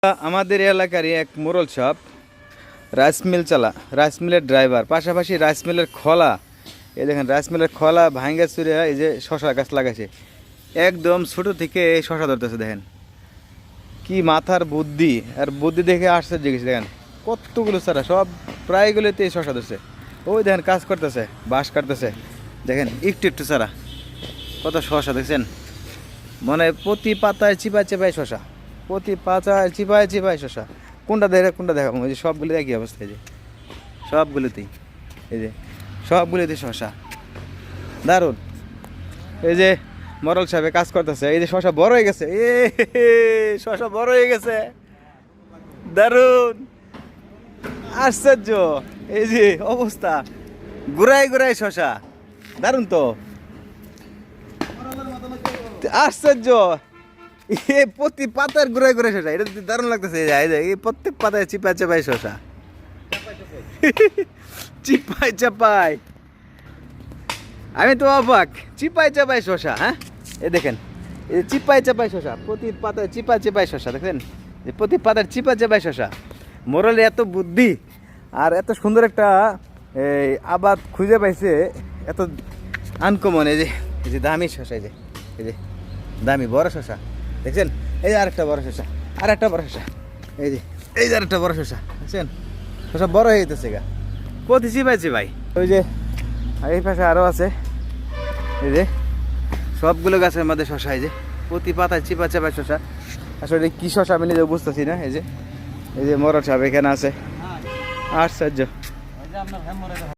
আমাদের এলাকারই এক মোড়ল সাহেব রাইস মিল চালা, রাইস মিলের ড্রাইভার, পাশাপাশি রাইস মিলের খোলা। এই দেখেন রাইস মিলের খোলা ভাঙ্গা চুরে এই যে শশা গাছ লাগাইছে, একদম ছোটো থেকে এই শশা ধরতেছে। দেখেন কি মাথার বুদ্ধি, আর বুদ্ধি দেখে আশ্চর্য গেছে। দেখেন কতগুলো চারা, সব প্রায়গুলোতে এই শশা ধরছে। ওই দেখেন কাজ করতেছে, বাঁশ কাটতেছে। দেখেন একটু একটু চারা, কত শশা দেখছেন, মানে প্রতি পাতায় চিপায় চিপায় শশা, প্রতি পাতায় চিপায় চিপায় শশা। কোনটা দেখাবো? ওই যে সবগুলো একই অবস্থা, এই যে সবগুলোতেই, এই যে সবগুলোতে শশা, দারুণ। এই যে মরল সাহেব কাজ করতেছে, এই যে শশা বড় হয়ে গেছে, শশা বড় হয়ে গেছে, দারুণ, আশ্চর্য। এই যে অবস্থা, ঘুরাই ঘুরাই শশা, দারুণ তো, আশ্চর্য। প্রতি পাতার ঘুরাই ঘুরাই শশা, এটা দারুণ লাগতেছে। এই প্রত্যেক পাতায় চিপাই চাপাই শশা, চিপাই চাপাই। আমি তো অবাক, চিপাই চাপাই শশা। হ্যাঁ, এই দেখেন, এই চিপাই চাপাই শশা, প্রতি পাতায় চিপাই চাপাই শশা। দেখেন যে প্রতি পাতার চিপাই চাপাই শশা। মোরালে এত বুদ্ধি আর এত সুন্দর একটা এই আবাদ খুঁজে পাইছে, এত আনকমন। এই যে দামি শশা, এই যে দামি বড় শশা দেখছেন। এই যে আরেকটা বড় শশা, আর একটা বড় শশা, এই যে আরেকটা বড় শশা দেখছেন। শশা বড় হয়ে যেতেছে গা, প্রতি চিপাইছে ভাই। ওই যে এই পাশে আরও আছে, এই যে সবগুলো গাছের মধ্যে শশা, এই যে প্রতি পাতায় চিপা চাপায় শশা। আসলে কি শশা আমি নিজে বুঝতেছি না। এই যে মরল সাহেব এখানে আছে, আশ্চর্য।